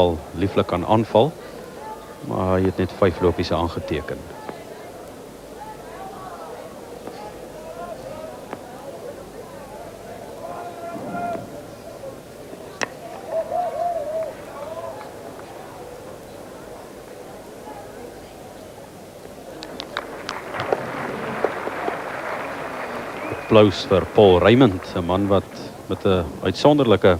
geval lieflik kan aanval, maar hy het net 5 lopies aangeteken. Applaus vir Paul Rayment, 'n man wat met 'n uitsonderlike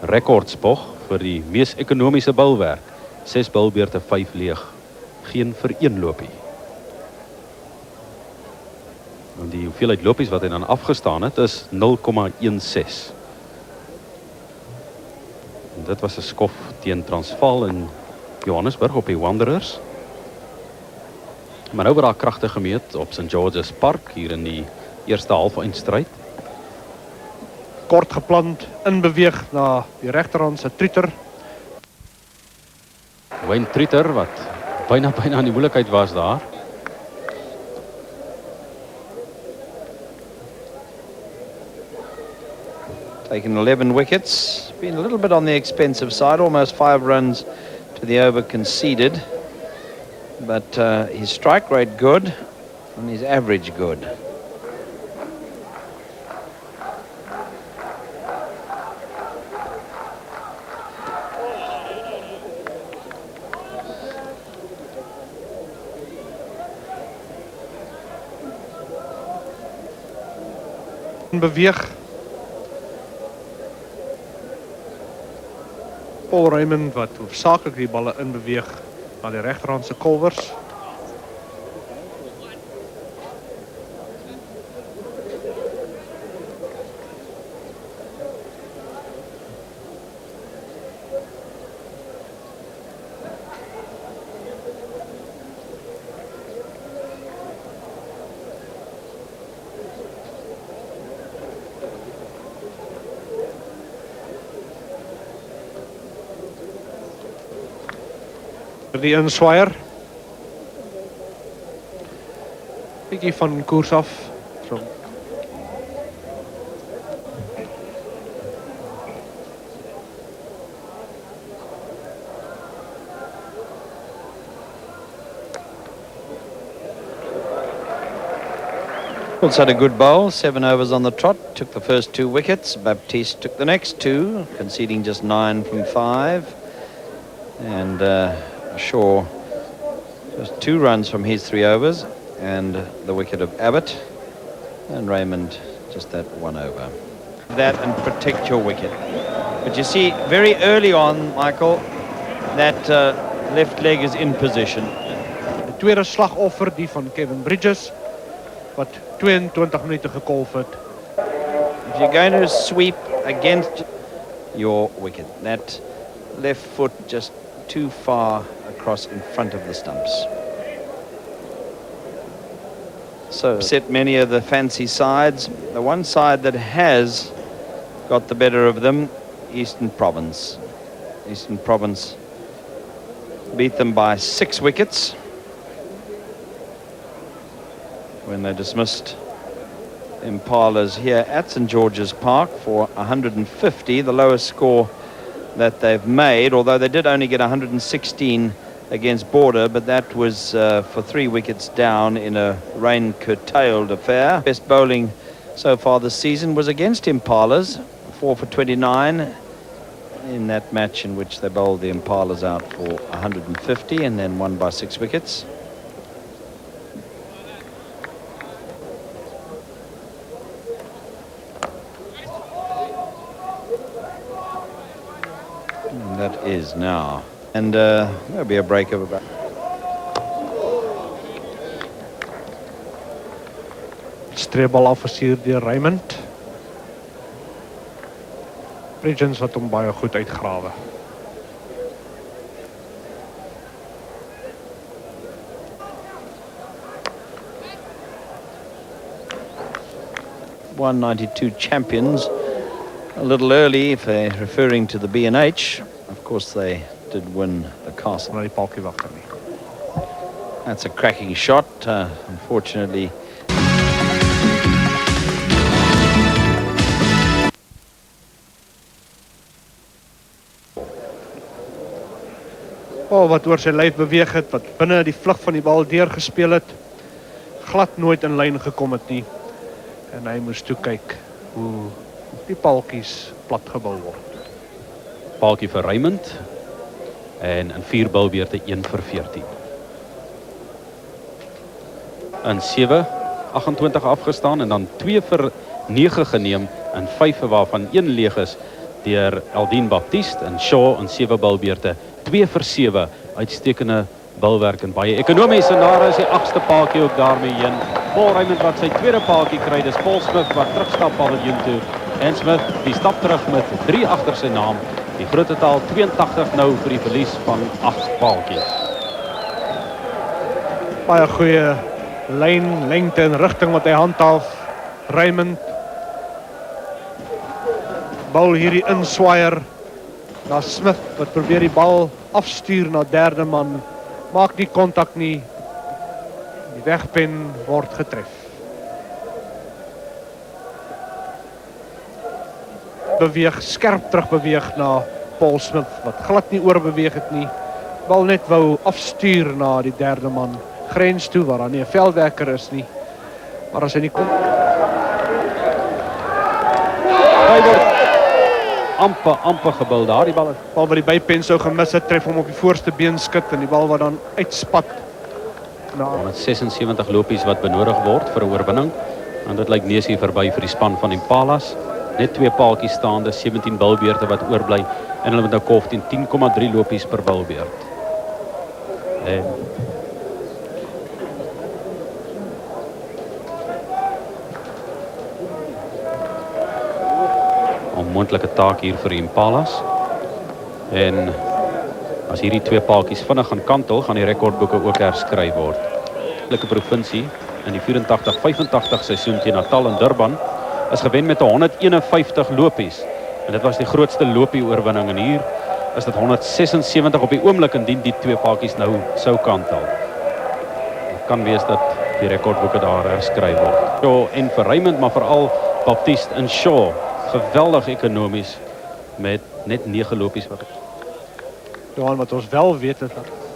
rekordspog vir die mees ekonomiese bilwerk. 6 bilbeurte, 5 leeg. Geen vir 1 lopie. En die hoeveelheid lopies wat hy dan afgestaan het is 0,16. En dit was 'n skof teen Transvaal in Johannesburg op die Wanderers. Maar nou word daar kragte gemeet op St. George's Park hier in die eerste halfeindstryd. Kort geplant, inbeweeg na die regterhand se treeter. Wayne Treeter wat byna in die moeilikheid was daar. Taken 11 wickets, been a little bit on the expensive side, almost 5 runs to the over conceded. But his strike rate good and his average good. Beweeg. Paul Rayment wat hoofsaaklik die balle inbeweeg na die regterhand se kolwers. Die inswaier. Bietjie van koers af. So. Also had a good bowl, 7 overs on the trot, took the first 2 wickets. Baptiste took the next 2, conceding just 9 from 5. And Shaw just 2 runs from his 3 overs and the wicket of Abbott, and Rayment just that 1 over. That and protect your wicket. But you see very early on, Michael, that left leg is in position. Die tweede slagoffer, die van Kevin Bridges, wat 22 minute gekolf het. If you're going to sweep against your wicket, that left foot just too far across in front of the stumps. So set many of the fancy sides. The one side that has got the better of them, Eastern Province. Eastern Province beat them by 6 wickets when they dismissed Impalas here at St. George's Park for 150, the lowest score that they've made, although they did only get 116 against Border, but that was for 3 wickets down in a rain-curtailed affair. Best bowling so far this season was against Impalas, 4 for 29 in that match in which they bowled the Impalas out for 150 and then won by 6 wickets. And that is now. And there'll be a break of about... Streepbal afgestuur deur Rayment. Bridges wat hom baie goed uitgrawe. .192 champions. A little early if they're referring to the B&H. Of course they did win the Castle. That's a cracking shot. Unfortunately, Wat oor sy lyf beweeg het, wat binne die vlug van die bal deurgespeel het, glad nooit in lyn gekom het nie. En hy moes toe kyk hoe die paaltjies plat gebou word. Paaltjie vir Rayment en in 4 bilbeurte 1 vir 14. In 7-28 afgestaan en dan 2 vir 9 geneem in 5 waarvan 1 leeg is deur Aldien Baptiste en Shaw in 7 bilbeurte 2 vir 7. Uitstekende bilwerk en baie ekonomies en daar is die 8ste paaltjie ook daarmee heen. Paul Rayment wat sy tweede paaltjie kry, dis Paul Smith wat terugstap paviljoen toe. En Smith die stap terug met 3 agter sy naam. Die groot totaal 82 nou vir die verlies van 8 paaltjies. Baie goeie lyn, lengte en rigting wat hy handhaaf. Rayment. Bal hierdie inswaier na Smith wat probeer die bal afstuur na derde man. Maak nie kontak nie. Die wegpen word getref. Beweeg, skerp terug beweeg na Paul Smith wat glad nie oorbeweeg het nie. Bal net wou afstuur na die derde man. Grens toe waar daar nie 'n veldwerker is nie. Maar as hy nie kom. Hy word amper gebil daar. Die bal is Bal wat die bypen sou gemis het, tref hom op die voorste been skit en die bal wat dan uitspat. Nou, met 76 lopies wat benodig word vir 'n oorwinning. En dit lyk neusie verby vir die span van Impalas. Net 2 paaltjies staande, 17 bilbeurte wat oorbly en hulle met 'n kof teen 10,3 lopies per bilbeurt. En onmoontlike taak hier vir die Impalas. En as hierdie 2 paaltjies vinnig gaan kantel, gaan die rekordboeke ook herskryf word. Die provinsie in die 84-85 seisoen teen Natal en Durban is gewen met 151 lopies. En dit was die grootste lopie oorwinning en hier is dit 176 op die oomblik indien die 2 paaltjies nou sou kantel. Dit kan wees dat die rekordboeke daar herskryf word. Shaw en vir Rayment, maar veral Baptiste en Shaw geweldig ekonomies met net 9 lopies wat Johan, wat ons wel weet is dat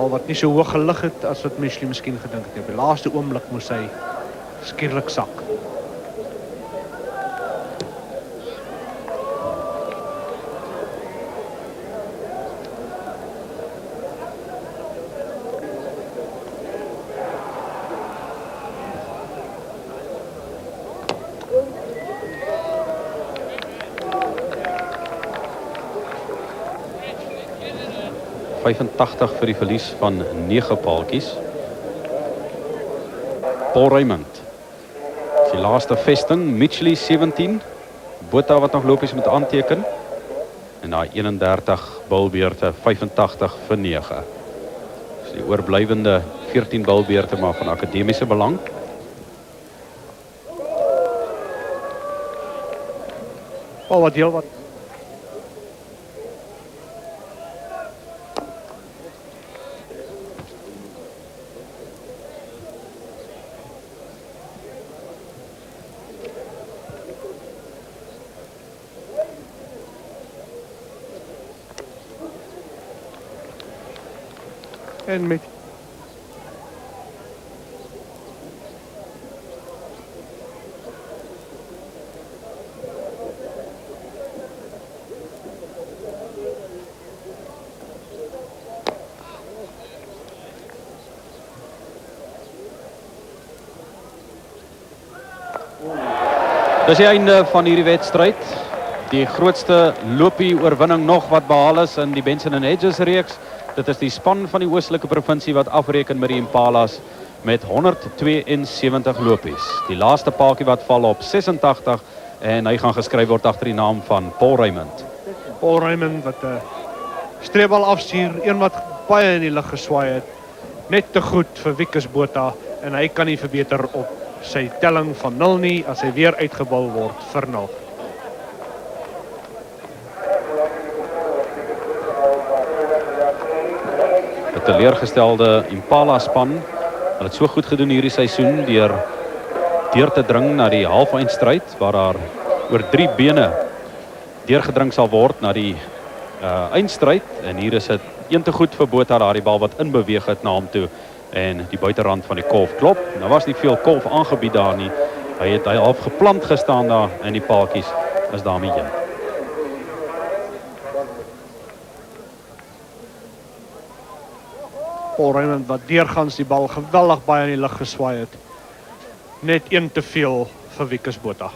bal wat nie so hoog gelig het as wat Michelle miskien gedink het. Op die laaste oomblik moes hy skielik sak. vir die verlies van 9 paaltjies. Paul Rayment. Die laaste vesting, Mitchell 17. Botha wat nog lopies moet aanteken. En daai 31 bilbeurte, 85 vir 9. Dus die oorblywende 14 bilbeurte maar van akademiese belang. Bal wat heel wat en met Dis die einde van hierdie wedstryd. Die grootste lopie oorwinning nog wat behaal is in die Benson en Hedges reeks. Dit is die span van die oostelike provinsie wat afreken met die Impalas met 172 lopies. Die laaste paaltjie wat val op 86 en hy gaan geskryf word agter die naam van Paul Rayment. Paul Rayment wat 'n Streepbal afstuur, een wat baie in die lug geswaai het. Net te goed vir Wikus Botha en hy kan nie verbeter op sy telling van 0 nie as hy weer uitgebal word vir 0. Die teleurgestelde Impala span, hulle het so goed gedoen hierdie seisoen deur te dring na die halfeindstryd waar daar oor 3 bene deurgedring sal word na die eindstryd en hier is dit een te goed vir Botha daardie bal wat inbeweeg het na hom toe en die buiterrand van die kolf klop. Nou was nie veel kolf aangebied daar nie. Hy het half geplant gestaan daar en die paaltjies is daarmee heen. Paul Rayment wat deurgangs die bal geweldig baie in die lug geswaai het. Net een te veel vir Wikus Botha.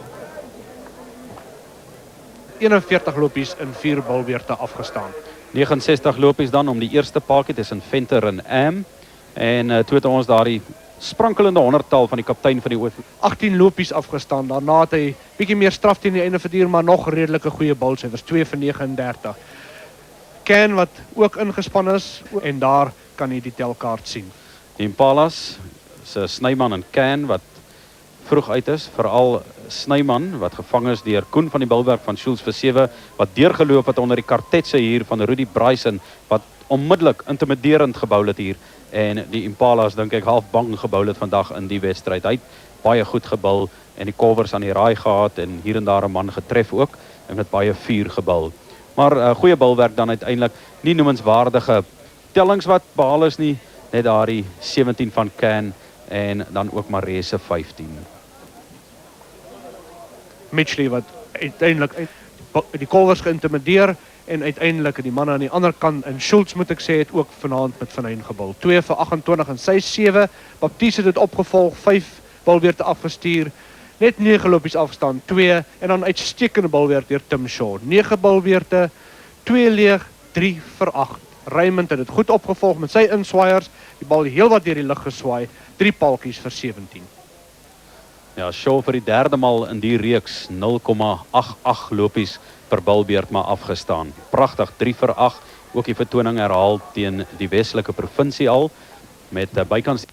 41 lopies in 4 balbeurte afgestaan. 69 lopies dan om die eerste paaltjie tussen Venter en Am en toe het ons daardie sprankelende 100-tal van die kaptein van die 18 lopies afgestaan. Daarna het hy bietjie meer straf teen die einde verdier, maar nog redelike goeie balsyfers, 2 vir 39. Ken wat ook ingespan is en daar kan jy die telkaart sien. Die Impalas se Snyman en Can wat vroeg uit is, veral Snyman wat gevang is deur Koen van die Bilwerk van Schulz vir 7 wat deurgeloop het onder die kartetse hier van Rudy Bryson wat onmiddellik intimiderend gebou het hier en die Impalas dink ek half bang gebou het vandag in die wedstryd. Hy het baie goed gebou en die covers aan die raai gehad en hier en daar 'n man getref ook en met baie vuur gebou. Maar goeie bilwerk dan uiteindelik, nie noemenswaardige tellings wat behaal is nie, net daardie 17 van Can en dan ook Marese 15. Mitchley wat uiteindelik die covers geïntimideer en uiteindelik die manne aan die ander kant en Schulz moet ek sê het ook vanaand met Van gebal. 2 vir 28 en sy 7. Baptiste het dit opgevolg, 5 balbeurte afgestuur. Net 9 lopies afgestaan, 2 en dan uitstekende balbeurt deur Tim Shaw. 9 balbeurte, 2 leeg, 3 vir 8. Rayment het dit goed opgevolg met sy inswaaiers, die bal heel wat deur die lug geswaai, 3 paaltjies vir 17. Ja, Shaw vir die derde maal in die reeks 0,88 lopies per balbeurt maar afgestaan. Pragtig, 3 vir 8, ook die vertoning herhaal teen die Westelike provinsie al met bykans